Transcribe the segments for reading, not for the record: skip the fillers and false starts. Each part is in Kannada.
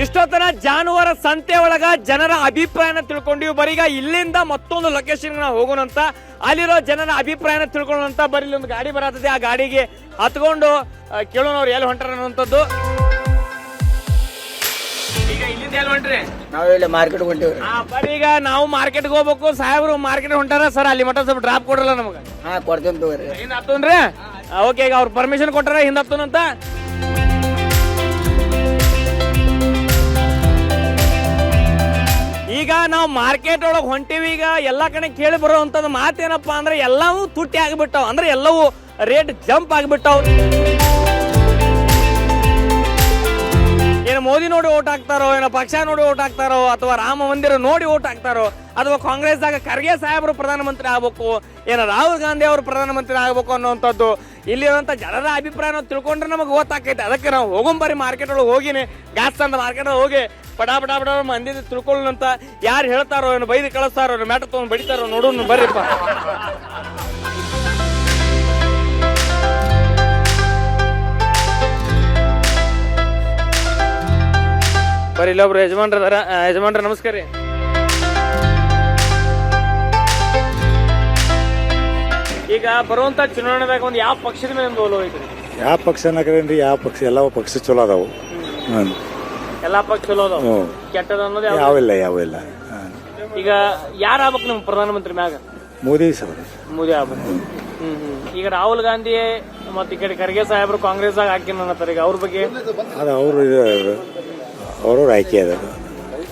ಇಷ್ಟೊತ್ತನ ಜಾನುವಾರು ಸಂತೆ ಒಳಗ ಜನರ ಅಭಿಪ್ರಾಯನ ತಿಳ್ಕೊಂಡಿವಿ. ಬರೀಗ ಇಲ್ಲಿಂದ ಮತ್ತೊಂದು ಲೊಕೇಶನ್ ನಾವು ಹೋಗೋಣಂತ, ಅಲ್ಲಿರೋ ಜನರ ಅಭಿಪ್ರಾಯನ ತಿಳ್ಕೊಳ್ಳೋಣಂತ. ಬರೀ ಇಲ್ಲಿ ಒಂದು ಗಾಡಿ ಬರತ್ತದೆ, ಆ ಗಾಡಿಗೆ ಹತ್ಕೊಂಡು ಕೇಳೋಣ ಅವ್ರು ಎಲ್ಲಿ ಹೊಂಟಾರ ಅನ್ನುವಂಥದ್ದು. ಈಗ ಇಲ್ಲಿಂದ ಎಲ್ಲಿ ಹೊಂಟ್ರಿ? ನಾವು ಇಲ್ಲಿ ಮಾರ್ಕೆಟ್ ಹೊಂಟಿವ್ರಿ. ಬರೀ ಈಗ ನಾವು ಮಾರ್ಕೆಟ್ಗೆ ಹೋಗ್ಬೇಕು, ಸಾಹೇಬ್ರು ಮಾರ್ಕೆಟ್ ಹೊಂಟಾರ. ಸರ್ ಅಲ್ಲಿ ಮಟ್ಟ ಸ್ವಲ್ಪ ಡ್ರಾಪ್ ಕೊಡ್ರಲ್ಲ ನಮಗೆ. ಹಾ ಕೊಡ್ತೇನೆ ತಗೋರಿ. ಹಿಂದ್ ಹತ್ತೋನ್ರಿ? ಓಕೆ, ಈಗ ಅವ್ರು ಪರ್ಮಿಷನ್ ಕೊಟ್ಟಾರ ಹಿಂದ್ ಹತ್ತೋನಂತ. ಈಗ ನಾವು ಮಾರ್ಕೆಟ್ ಒಳಗೆ ಹೊಂಟಿವಿ. ಈಗ ಎಲ್ಲಾ ಕಡೆ ಕೇಳಿ ಬರುವಂತದ್ದು ಮಾತೇನಪ್ಪಾ ಅಂದ್ರೆ ಎಲ್ಲವೂ ತುಟ್ಟಿ ಆಗಿಬಿಟ್ಟಾವ, ಅಂದ್ರೆ ಎಲ್ಲವೂ ರೇಟ್ ಜಂಪ್ ಆಗಿಬಿಟ್ಟಾವ. ಏನು ಮೋದಿ ನೋಡಿ ಓಟ್ ಹಾಕ್ತಾರೋ, ಏನೋ ಪಕ್ಷ ನೋಡಿ ಓಟ್ ಹಾಕ್ತಾರೋ, ಅಥವಾ ರಾಮ ಮಂದಿರ ನೋಡಿ ಓಟ್ ಹಾಕ್ತಾರೋ, ಅಥವಾ ಕಾಂಗ್ರೆಸ್ದಾಗ ಖರ್ಗೆ ಸಾಹೇಬರು ಪ್ರಧಾನಮಂತ್ರಿ ಆಗ್ಬೇಕು, ಏನೋ ರಾಹುಲ್ ಗಾಂಧಿ ಅವರು ಪ್ರಧಾನಮಂತ್ರಿ ಆಗ್ಬೇಕು ಅನ್ನೋಂಥದ್ದು ಇಲ್ಲಿರುವಂತ ಜನರ ಅಭಿಪ್ರಾಯ ತಿಳ್ಕೊಂಡ್ರೆ ನಮಗೆ ಗೊತ್ತಾಕೈತೆ. ಅದಕ್ಕೆ ನಾವು ಹೋಗೊಂಬರಿ ಮಾರ್ಕೆಟ್ ಒಳಗೆ ಹೋಗಿನಿ, ಗಾಸ್ ಅಂತ ಮಾರ್ಕೆಟ್ ಒಳಗೆ ಹೋಗಿ ಪಡಾ ಪಡಾ ಪಡ ಮಂದಿ ತಿಳ್ಕೊಳ್ಳೋಣಂತ. ಯಾರು ಹೇಳ್ತಾರೋ, ಏನು ಬೈದು ಕಳಿಸ್ತಾರೋ, ಏನು ಮ್ಯಾಟ ತೊಗೊಂಡು ಬಡಿತಾರೋ ನೋಡೋಣ ಬರ್ರಿಪ್ಪ. ಬರೀ ಇಲ್ಲೊಬ್ರು ಯಜಮಾನ್ರ ಅದಾರ. ಯಜಮಾನ್ರ ನಮಸ್ಕಾರ ರೀ. ಈಗ ಬರುವಂತ ಚುನಾವಣೆದಾಗ ಒಂದು ಯಾವ ಪಕ್ಷದ ಮೇಲೆ ಒಂದು ಒಲವು ಐತ್ರಿ? ಯಾವ ಪಕ್ಷ ಅನ್ನಕರೇನ್ರಿ? ಯಾವ ಪಕ್ಷ? ಎಲ್ಲ ಪಕ್ಷ ಚಲೋ ಅದಾವು. ಎಲ್ಲಾ ಪಕ್ಷ ಚಲೋ ಅದಾವ, ಕೆಟ್ಟದ ಅನ್ನೋದು ಯಾವಿಲ್ಲ. ಈಗ ಯಾರು ಆಗ್ಬೇಕು ನಮ್ ಪ್ರಧಾನಮಂತ್ರಿ ಮ್ಯಾಗ? ಮೋದಿ ಸರ್. ಮೋದಿ ಆಗ್ಬೇಕು. ಈಗ ರಾಹುಲ್ ಗಾಂಧಿ ಮತ್ತೆ ಈ ಕಡೆ ಖರ್ಗೆ ಸಾಹೇಬ್ರು ಕಾಂಗ್ರೆಸ್ ಆಗ ಹಾಕಿನ ಅನ್ನತ್ತಾರೆ. ಈಗ ಅವ್ರ ಬಗ್ಗೆ ಅದು ಅವರು ಆಯ್ಕೆ ಅದ.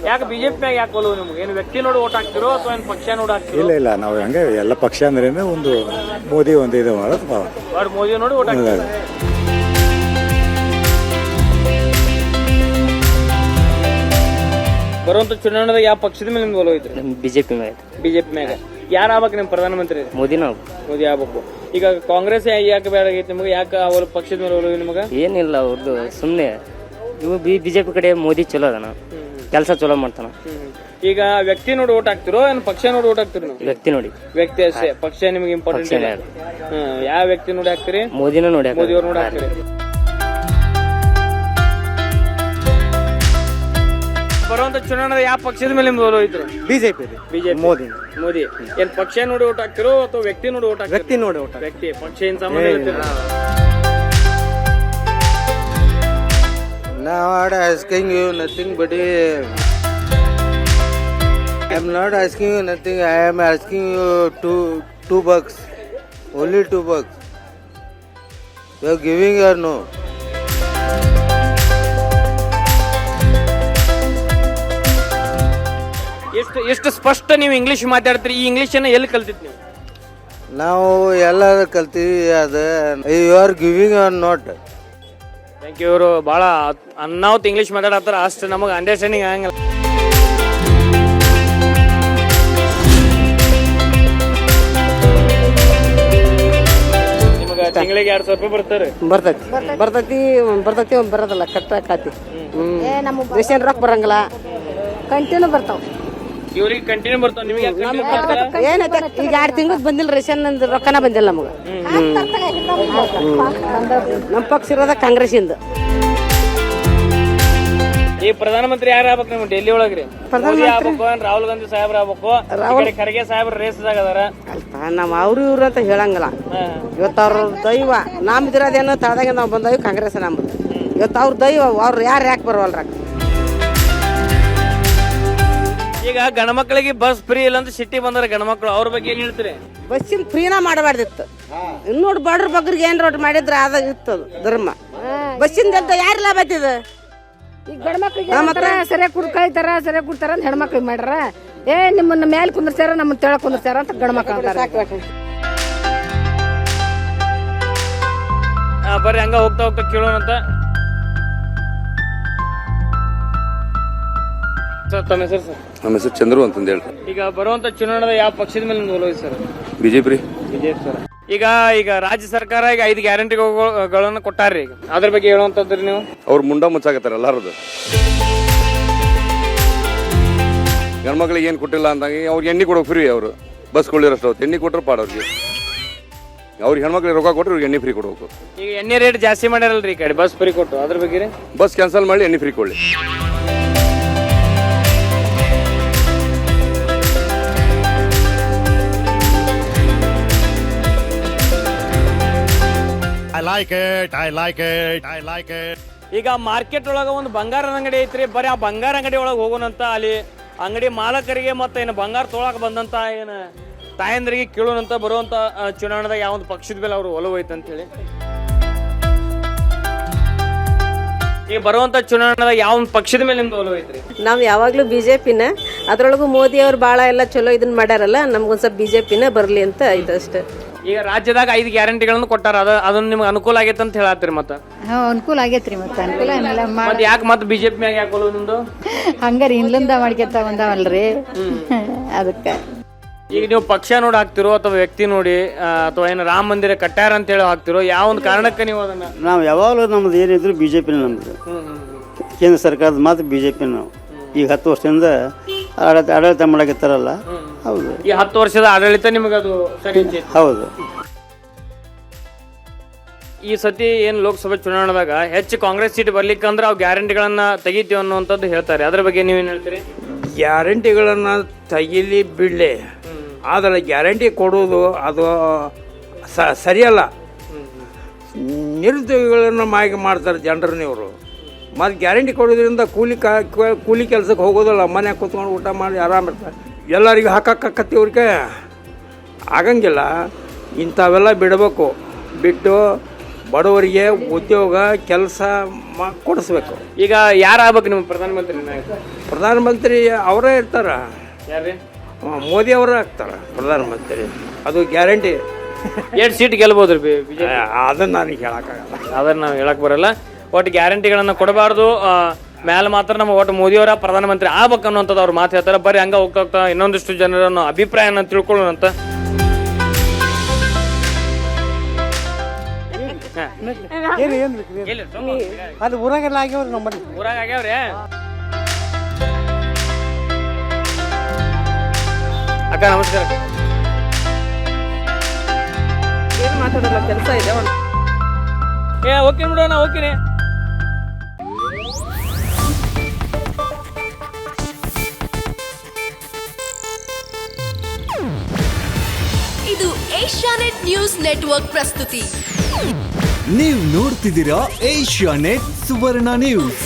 ಯಾಕೆ ಬಿಜೆಪಿ ಮ್ಯಾಗ ಯಾಕೆ ಒಲವು ನಿಮ್ಗೆ? ಏನು ವ್ಯಕ್ತಿ ನೋಡಿ ಓಟ್ ಹಾಕ್ತಿರೋ ಅಥವಾ ಏನು ಪಕ್ಷ ನೋಡಿ ಹಾಕ್ತಿರೋ? ಇಲ್ಲ, ನಾವು ಹಂಗೆ ಎಲ್ಲ ಪಕ್ಷ ಅಂದ್ರೆ ಒಂದು ಮೋದಿ ಒಂದು ಇದು ಮಾಡೋದು. ಮೋದಿ ನೋಡಿ ಓಟ್ ಹಾಕ್ತಾರೆ. ಬರುವಂತ ಚುನಾವಣೆದಾಗ ಯಾವ ಪಕ್ಷದ ಮೇಲೆ ನಿಮ್ಗೆ ಒಲವು ಐತ್ರಿ? ಬಿಜೆಪಿ ಮ್ಯಾಗ. ಬಿಜೆಪಿ ಮ್ಯಾಗ ಯಾರು ಆಗ್ಬೇಕು ನಿಮ್ ಪ್ರಧಾನಮಂತ್ರಿ? ಮೋದಿ ಆಗ್ಬೇಕು. ಈಗ ಕಾಂಗ್ರೆಸ್ ಯಾಕೆ ಬೇಡ ಆಗೈತಿ ನಿಮ್ಗೆ? ಯಾಕೆ ಅವ್ರ ಪಕ್ಷದ ಮೇಲೆ ಒಲವು ನಿಮ್ಗೆ? ಏನಿಲ್ಲ, ಅವ್ರದ್ದು ಸುಮ್ಮನೆ ಇವು ಬಿಜೆಪಿ ಕಡೆ ಮೋದಿ ಚಲೋ ಅದಾನ, ಕೆಲಸ ಚಲೋ ಮಾಡ್ತಾನ. ಈಗ ವ್ಯಕ್ತಿ ನೋಡಿ ಓಟ್ ಹಾಕ್ತಿರೋ ಏನು ಪಕ್ಷ ನೋಡಿ ಓಟ್ ಹಾಕ್ತಿರಿ? ವ್ಯಕ್ತಿ ನೋಡಿ. ವ್ಯಕ್ತಿ ಅಷ್ಟೇ, ಪಕ್ಷ ನಿಮ್ಗೆ ಇಂಪಾರ್ಟೆಂಟ್ ಇಲ್ಲ. ಯಾವ ವ್ಯಕ್ತಿ ನೋಡಿ ಹಾಕ್ತಿರಿ? ಮೋದಿನ ನೋಡಿ. ಮೋದಿ ಅವ್ರು ನೋಡಿ ಹಾಕ್ತಿರಿ. ಬರುವಂತ ಚುನಾವಣೆ ಯಾವ ಪಕ್ಷದ ಮೇಲೆ ನಿಮ್ದು ಒಲವು ಐತ್ರಿ? ಬಿಜೆಪಿ. ಮೋದಿ. ಏನ್ ಪಕ್ಷ ನೋಡಿ ಓಟ್ ಹಾಕ್ತಿರೋ ಅಥವಾ ವ್ಯಕ್ತಿ ನೋಡಿ ಓಟ್ ಹಾಕ್ತಿರೋ? ವ್ಯಕ್ತಿ ನೋಡಿ ಓಟ್. ವ್ಯಕ್ತಿ. ಪಕ್ಷ ಏನ್ ಸಂಬಂಧ ಇರ್ತೀರ? Now I'm asking you nothing but I'm not asking you nothing. I am asking you two bucks. Only $2. You are giving or no? ಎಷ್ಟು ಸ್ಪಷ್ಟ ನೀವು ಇಂಗ್ಲಿಷ್ ಮಾತಾಡ್ತೀರಿ. ಈ ಇಂಗ್ಲಿಷ್ ಅನ್ನ ಎಲ್ಲಿ ಕಲ್ತಿದ್ ನೀವು? ನಾವು ಎಲ್ಲಾರು ಕಲ್ತೀವಿ. ಅದ you are giving or not? Thank you. ಇವರು ಭಾಳ ಅನ್ನಾವತ್ ಇಂಗ್ಲಿಷ್ ಮಾತಾಡತ್ತಾರ, ಅಷ್ಟು ನಮಗೆ ಅಂಡರ್ಸ್ಟ್ಯಾಂಡಿಂಗ್ ಆಗಂಗಿಲ್ಲ. ನಿಮಗೆ ತಿಂಗಳಿಗೆ 2,000 ರೂಪಾಯಿ ಬರ್ತಾರೆ? ಬರ್ತೈತಿ ಬರೋದಿಲ್ಲ, ಕಟ್ಟಾಕತಿ. ರೇಷನ್ ರೊಕ್ಕ ಬರಂಗಿಲ್ಲ, ಕಂಟಿನ್ಯೂ ಬರ್ತಾವ. ಇವ್ರಿಗೆ ಕಂಟಿನ್ಯೂ ಬರ್ತಾವ, ನಿಮಗೆ ಏನೈತೆ? ಈಗ 2 ತಿಂಗಳು ಬಂದಿಲ್ಲ, ರೇಷನ್ ರೊಕ್ಕನ ಬಂದಿಲ್ಲ ನಮಗೆ. ನಮ್ಮ ಪಕ್ಷ ಇರೋದ ಕಾಂಗ್ರೆಸ್ ಇಂದ. ಈ ಪ್ರಧಾನಮಂತ್ರಿ ಯಾರು ಆಗ್ಬೇಕು ನಿಮ್ಗೆ ಡೆಲ್ಲಿ ಒಳಗ್ರಿ? ಮೋದಿ ಆಗ್ಬೇಕು, ರಾಹುಲ್ ಗಾಂಧಿ ಸಾಹೇಬ್ರ ಆಗ್ಬೇಕು, ಖರ್ಗೆ ಸಾಹೇಬ್ರ ರೇಸ್ದಾಗ ಅದಾರ? ನಾವ್ ಅವ್ರು ಇವ್ರು ಅಂತ ಹೇಳಂಗಿಲ್ಲ. ಇವತ್ತು ಅವ್ರ ದೈವ ನಮ್ದಿರೋದೇನೋ ತಳದಾಗ ನಾವು ಬಂದವಿ, ಕಾಂಗ್ರೆಸ್ ನಮ್ದು. ಇವತ್ತು ಅವ್ರ ದೈವ, ಅವ್ರು ಯಾಕೆ ಬರವಲ್ರ? ಈಗ ಗಣಮಕ್ಳಿಗೆ ಬಸ್ ಫ್ರೀ ಇಲ್ಲ ಅಂತ ಸಿಟಿ ಬಂದಾರ ಗಣಮಕ್ಳು, ಅವ್ರ ಬಗ್ಗೆ ಏನ್ ಹೇಳ್ತೀರಿ? ಬಸ್ಸಿನ ಫ್ರೀನ ಮಾಡಬಾರ್ದಿತ್ತು. ಇನ್ನೋಡ್ ಬಡ್ರ ಬಗ್ರಿಗೆ ಏನ್ ರೋಡ್ ಮಾಡಿದ್ರ ಅದ ಇತ್ತು ಧರ್ಮ. ಬಸ್ಸಿಂದ ಯಾರು ಲಾಭ ಆಯ್ತದ? ಈಗ ಗಂಡ್ಮಕ್ಳಿಗೆ ಸರಿಯಾಗಿ ಕುಡ್ಕಾಯ್ತಾರ, ಸರಿಯಾಗಿ ಕುಡ್ತಾರ ಅಂತ ಹೆಣ್ಮಕ್ಳಿಗೆ ಮಾಡ್ಯಾರ. ನಿಮ್ಮನ್ನ ಮೇಲೆ ಕುಂದ್ರಸ್ಯಾರ, ನಮ್ಮನ್ನ ತೆಳಗ್ ಕುಂದ್ರಸ್ಯಾರ ಅಂತ ಗಂಡ್ಮಕ್ಳು ಅಂತಾರ. ಬರ್ರಿ ಹಂಗ ಹೋಗ್ತಾ ಹೋಗ್ತಾ ಕೇಳೋಣಂತ. ಸರ್ ತಮ್ಮ ಹೆಸರು? ಸರ್ ನಮ್ಮ ಹೆಸರು ಚಂದ್ರು ಅಂತಂದು ಹೇಳ್ರಿ. ಈಗ ಬರುವಂತ ಚುನಾವಣೆ ಯಾವ ಪಕ್ಷದ ಮೇಲೆ ನಿಮ್ಗೆ ಒಲವು ಸರ್? ಬಿಜೆಪಿ. BJP sir. ಈಗ ರಾಜ್ಯ ಸರ್ಕಾರ ಈಗ 5 ಗ್ಯಾರಂಟಿಗಳನ್ನು ಕೊಟ್ಟಾರ್ರಿ. ಈಗ ಅದ್ರ ಬಗ್ಗೆ ಹೇಳುವಂತದ್ರಿ ನೀವು? ಅವ್ರು ಮುಂಡ ಮುಚ್ಚಾಕತ್ತಾರ ಎಲ್ಲಾರದು. ಗಂಡ್ಮಕ್ಳಿಗೆ ಏನು ಕೊಟ್ಟಿಲ್ಲ ಅಂದಾಗ ಅವ್ರಿಗೆ ಎಣ್ಣೆ ಕೊಡೋಕೆ ಫ್ರೀ. ಅವರು ಬಸ್ ಕೊಳ್ಳಿರಷ್ಟು ಎಣ್ಣೆ ಕೊಟ್ಟರು ಪಾಡ ಅವ್ರಿಗೆ. ಅವ್ರಿಗೆ ಹೆಣ್ಮಕ್ಳಿಗೆ ರೊಕ್ಕ ಕೊಟ್ಟರು ಇವ್ರಿಗೆ ಎಣ್ಣೆ ಫ್ರೀ ಕೊಡಬೇಕು. ಈಗ ಎಣ್ಣೆ ರೇಟ್ ಜಾಸ್ತಿ ಮಾಡ್ಯಾರಲ್ರಿ ಈ ಕಡೆ, ಬಸ್ ಫ್ರೀ ಕೊಟ್ಟು, ಅದ್ರ ಬಗ್ಗೆ ಬಸ್ ಕ್ಯಾನ್ಸಲ್ ಮಾಡಿ ಎಣ್ಣೆ ಫ್ರೀ ಕೊಡ್ಲಿ. ಈಗ ಮಾರ್ಕೆಟ್ ಒಳಗೆ ಒಂದು ಬಂಗಾರದ ಅಂಗಡಿ ಐತ್ರಿ, ಬರೀ ಆ ಬಂಗಾರ ಅಂಗಡಿ ಒಳಗೆ ಹೋಗೋಣಂತ ಅಲ್ಲಿ ಅಂಗಡಿ ಮಾಲಕರಿಗೆ ಮತ್ತೆ ಏನು ಬಂಗಾರ ತೊಗೊಳಕ್ ಬಂದಂತ ಏನು ತಾಯಂದ್ರಿಗೆ ಕೇಳೋಣಂತ ಬರುವಂತ ಚುನಾವಣೆದಾಗ ಯಾವ ಒಂದು ಪಕ್ಷದ ಮೇಲೆ ಅವರು ಒಲವು ಐತೆ ಅಂತ ಹೇಳಿ. ಈಗ ಬರುವಂತ ಚುನಾವಣೆದಾಗ ಯಾವ ಒಂದು ಪಕ್ಷದ ಮೇಲೆ ನಿಮ್ದು ಒಲವು ಐತ್ರಿ? ನಾವು ಯಾವಾಗಲೂ ಬಿಜೆಪಿನ, ಅದ್ರೊಳಗೂ ಮೋದಿ ಅವ್ರು ಭಾಳ ಎಲ್ಲ ಚಲೋ ಇದನ್ನ ಮಾಡ್ಯಾರಲ್ಲ, ನಮ್ಗೊಂದು ಸ್ವಲ್ಪ ಬಿಜೆಪಿನ ಬರಲಿ ಅಂತ ಇದಷ್ಟೇ. ಈಗ ರಾಜ್ಯದಾಗ 5 ಗ್ಯಾರಂಟಿಗಳನ್ನು ಕೊಟ್ಟಾರ, ಅದನ್ನ ನಿಮ್ಗೆ ಅನುಕೂಲ ಆಗೈತೆ ಅಂತ ಹೇಳತ್ತೀರಿ ಮತ್ತೆ? ಅನುಕೂಲ ಆಗೈತ್ರಿ, ಮತ್ತೆ ಅನುಕೂಲ ಏನಿಲ್ಲ. ಮತ್ತೆ ಯಾಕೆ ಮತ್ತೆ ಬಿಜೆಪಿ ಮ್ಯಾಗ ಯಾಕೆ ಒಲವು ನಿಮ್ದು? ಹಂಗಾರಿ ಇನ್ಲಿಂದ ಮಾಡ್ಕೊತ ಬಂದಾವಲ್ರಿ ಅದಕ್ಕೆ. ಈಗ ನೀವು ಪಕ್ಷ ನೋಡಿ ಹಾಕ್ತಿರೋ ಅಥವಾ ವ್ಯಕ್ತಿ ನೋಡಿ ಅಥವಾ ಏನು ರಾಮ ಮಂದಿರ ಕಟ್ಟಾರ ಅಂತ ಹೇಳಿ ಹಾಕ್ತಿರೋ, ಯಾವ ಒಂದು ಕಾರಣಕ್ಕೆ ನೀವು ಅದನ್ನ? ನಾವು ಯಾವಾಗಲೂ ನಮ್ದು ಏನಿದ್ರು ಬಿ ಜೆ ಪಿನ, ನಮ್ಮದು ಕೇಂದ್ರ ಸರ್ಕಾರದ ಮಾತ್ರ ಬಿ ಜೆ ಪಿ. ನಾವು ಈಗ 10 ವರ್ಷದಿಂದ ಆಡಳಿತ ಮಾಡಕತ್ತಾರಲ್ಲ. ಹೌದು, ಈ 10 ವರ್ಷದ ಆಡಳಿತ ನಿಮಗೆ ಅದು ಸರಿ ಅನ್ಸೈತಿ? ಹೌದು. ಈ ಸತಿ ಏನು ಲೋಕಸಭೆ ಚುನಾವಣೆದಾಗ ಹೆಚ್ಚು ಕಾಂಗ್ರೆಸ್ ಸೀಟ್ ಬರ್ಲಿಕ್ಕಂದ್ರೆ ಅವು ಗ್ಯಾರಂಟಿಗಳನ್ನ ತೆಗಿತೀವಿ ಅನ್ನುವಂಥದ್ದು ಹೇಳ್ತಾರೆ. ಅದ್ರ ಬಗ್ಗೆ ನೀವೇನು ಹೇಳ್ತೀರಿ? ಗ್ಯಾರಂಟಿಗಳನ್ನು ತೆಗಿಲಿ ಬಿಡಲಿ, ಆದರೆ ಗ್ಯಾರಂಟಿ ಕೊಡೋದು ಅದು ಸರಿಯಲ್ಲ. ನಿರುದ್ಯೋಗಿಗಳನ್ನು ಮಾಯಿಗೆ ಮಾಡ್ತಾರೆ ಜನರನ್ನ ಇವರು. ಮತ್ತು ಗ್ಯಾರಂಟಿ ಕೊಡೋದ್ರಿಂದ ಕೂಲಿ ಕೆಲಸಕ್ಕೆ ಹೋಗೋದಿಲ್ಲ, ಮನೆಯಾಗ ಕೂತ್ಕೊಂಡು ಊಟ ಮಾಡಿ ಆರಾಮಿರ್ತಾರೆ. ಎಲ್ಲರಿಗೂ ಹಾಕಕ್ಕತ್ತಿವ್ರಿಗೆ ಆಗಂಗಿಲ್ಲ. ಇಂಥವೆಲ್ಲ ಬಿಡಬೇಕು, ಬಿಟ್ಟು ಬಡವರಿಗೆ ಉದ್ಯೋಗ ಕೆಲಸ ಕೊಡಿಸ್ಬೇಕು. ಈಗ ಯಾರಾಗಬೇಕು ನಿಮ್ಮ ಪ್ರಧಾನಮಂತ್ರಿ? ಪ್ರಧಾನಮಂತ್ರಿ ಅವರೇ ಇರ್ತಾರ. ಯಾರ್ರಿ? ಮೋದಿ ಅವರೇ ಆಗ್ತಾರೆ ಪ್ರಧಾನಮಂತ್ರಿ. ಅದು ಗ್ಯಾರಂಟಿ. 2 seat ಗೆಲ್ಬೋದ್ರಿ BJP? ಅದನ್ನ ನನಗೆ ಹೇಳಕ್ಕಾಗಲ್ಲ, ಅದನ್ನ ನಾವು ಹೇಳಕ್ ಬರಲ್ಲ. ಒಟ್ಟು ಗ್ಯಾರಂಟಿಗಳನ್ನ ಕೊಡಬಾರ್ದು, ಮ್ಯಾಲೆ ಮಾತ್ರ ನಮ್ಮ ಒಟ್ಟು ಮೋದಿಯವರ ಪ್ರಧಾನಮಂತ್ರಿ ಆಗ್ಬೇಕು ಅನ್ನೋಂಥದ್ದು ಅವ್ರು ಮಾತು ಹೇಳ್ತಾರೆ. ಬರೀ ಹಂಗ ಹೋಗ್ತಾ ಇನ್ನೊಂದಿಷ್ಟು ಜನರನ್ನು ಅಭಿಪ್ರಾಯನ ತಿಳ್ಕೊಳ್ಳೋಣಂತ. ಅದು ಊರಾಗೆಲ್ಲ ಆಗ್ಯಾವ್ರಿ, ನಮ್ಮಲ್ಲಿ ಊರಾಗ ಆಗ್ಯಾವ್ರಿ. ಅಕ್ಕ ನಮಸ್ಕಾರ. ಏನು ಮಾತಾಡೋಲ್ಲ, ಕೆಲಸ ಇದೆ. ಓಕೆ ನೋಡೋಣ, ಓಕೆನೆ. ಇದು ಏಷ್ಯಾನೆಟ್ ನ್ಯೂಸ್ ನೆಟ್ವರ್ಕ್ ಪ್ರಸ್ತುತಿ. ನೀವು ನೋಡ್ತಿದ್ದೀರಾ ಏಷ್ಯಾನೆಟ್ ಸುವರ್ಣ ನ್ಯೂಸ್.